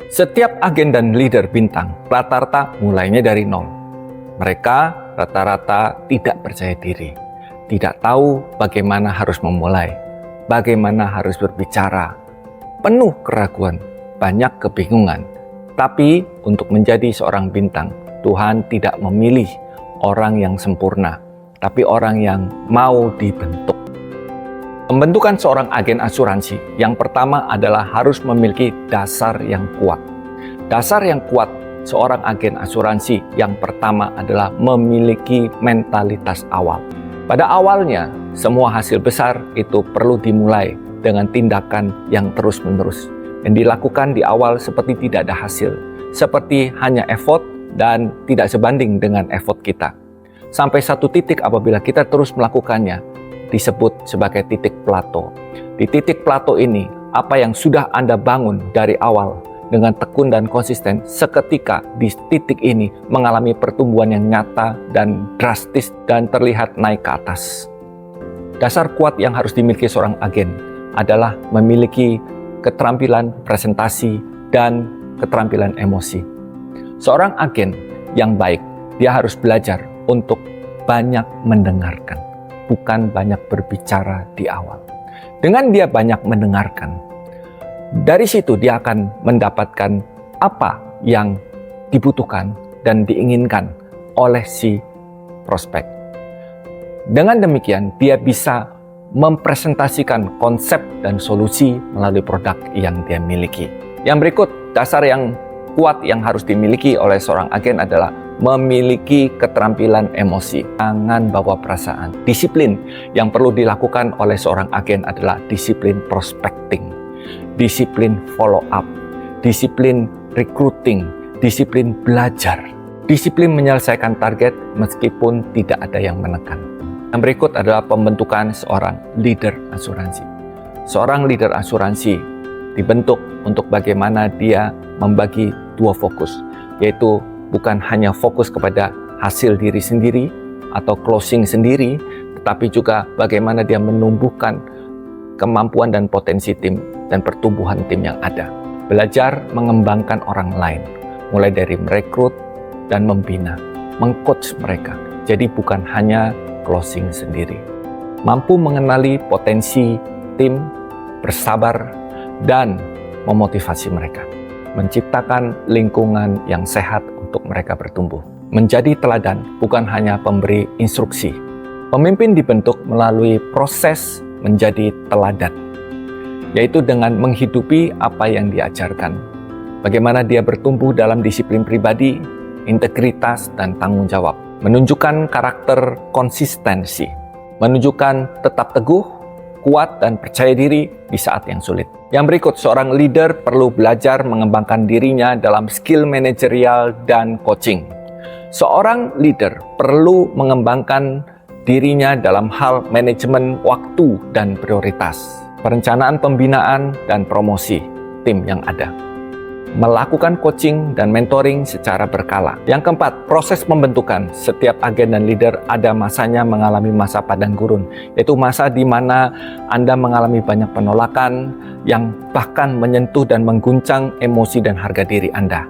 Setiap agen dan leader bintang rata-rata mulainya dari nol. Mereka rata-rata tidak percaya diri, tidak tahu bagaimana harus memulai, bagaimana harus berbicara, penuh keraguan, banyak kebingungan. Tapi untuk menjadi seorang bintang, Tuhan tidak memilih orang yang sempurna, tapi orang yang mau dibentuk. Pembentukan seorang agen asuransi yang pertama adalah harus memiliki dasar yang kuat. Dasar yang kuat seorang agen asuransi yang pertama adalah memiliki mentalitas awal. Pada awalnya, semua hasil besar itu perlu dimulai dengan tindakan yang terus-menerus. Yang dilakukan di awal seperti tidak ada hasil, seperti hanya effort dan tidak sebanding dengan effort kita. Sampai satu titik apabila kita terus melakukannya, disebut sebagai titik plato. Di titik plato ini, apa yang sudah Anda bangun dari awal dengan tekun dan konsisten, seketika di titik ini mengalami pertumbuhan yang nyata dan drastis dan terlihat naik ke atas. Dasar kuat yang harus dimiliki seorang agen adalah memiliki keterampilan presentasi dan keterampilan emosi. Seorang agen yang baik, dia harus belajar untuk banyak mendengarkan, bukan banyak berbicara di awal. Dengan dia banyak mendengarkan, dari situ dia akan mendapatkan apa yang dibutuhkan dan diinginkan oleh si prospek. Dengan demikian, dia bisa mempresentasikan konsep dan solusi melalui produk yang dia miliki. Yang berikut, dasar yang kuat yang harus dimiliki oleh seorang agen adalah memiliki keterampilan emosi. Jangan bawa perasaan. Disiplin yang perlu dilakukan oleh seorang agen adalah disiplin prospecting, disiplin follow up, disiplin recruiting, disiplin belajar, disiplin menyelesaikan target meskipun tidak ada yang menekan. Yang berikut adalah pembentukan seorang leader asuransi. Seorang leader asuransi dibentuk untuk bagaimana dia membagi dua fokus, yaitu bukan hanya fokus kepada hasil diri sendiri atau closing sendiri, tetapi juga bagaimana dia menumbuhkan kemampuan dan potensi tim dan pertumbuhan tim yang ada. Belajar mengembangkan orang lain, mulai dari merekrut dan membina, mengcoach mereka. Jadi bukan hanya closing sendiri. Mampu mengenali potensi tim, bersabar, dan memotivasi mereka. Menciptakan lingkungan yang sehat untuk mereka bertumbuh. Menjadi teladan bukan hanya pemberi instruksi. Pemimpin dibentuk melalui proses menjadi teladan, yaitu dengan menghidupi apa yang diajarkan. Bagaimana dia bertumbuh dalam disiplin pribadi, integritas, dan tanggung jawab. Menunjukkan karakter konsistensi, menunjukkan tetap teguh, kuat, dan percaya diri di saat yang sulit. Yang berikut, seorang leader perlu belajar mengembangkan dirinya dalam skill manajerial dan coaching. Seorang leader perlu mengembangkan dirinya dalam hal manajemen waktu dan prioritas, perencanaan pembinaan dan promosi tim yang ada, melakukan coaching dan mentoring secara berkala. Yang keempat, proses pembentukan. Setiap agen dan leader ada masanya mengalami masa padang gurun, yaitu masa di mana Anda mengalami banyak penolakan yang bahkan menyentuh dan mengguncang emosi dan harga diri Anda.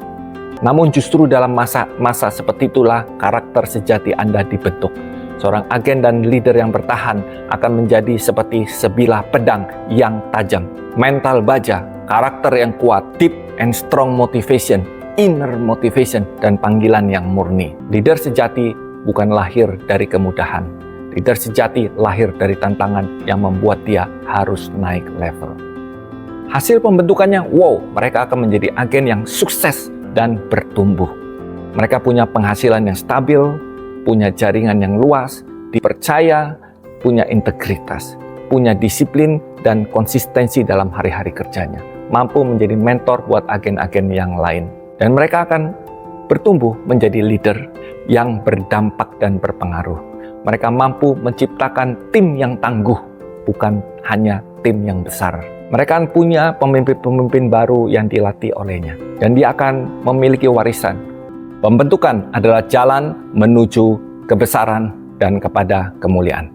Namun justru dalam masa seperti itulah karakter sejati Anda dibentuk. Seorang agen dan leader yang bertahan akan menjadi seperti sebilah pedang yang tajam. Mental baja, karakter yang kuat, deep and strong motivation, inner motivation, dan panggilan yang murni. Leader sejati bukan lahir dari kemudahan. Leader sejati lahir dari tantangan yang membuat dia harus naik level. Hasil pembentukannya, mereka akan menjadi agen yang sukses dan bertumbuh. Mereka punya penghasilan yang stabil, punya jaringan yang luas, dipercaya, punya integritas, punya disiplin dan konsistensi dalam hari-hari kerjanya, mampu menjadi mentor buat agen-agen yang lain. Dan mereka akan bertumbuh menjadi leader yang berdampak dan berpengaruh. Mereka mampu menciptakan tim yang tangguh, bukan hanya tim yang besar. Mereka akan punya pemimpin-pemimpin baru yang dilatih olehnya. Dan dia akan memiliki warisan. Pembentukan adalah jalan menuju kebesaran dan kepada kemuliaan.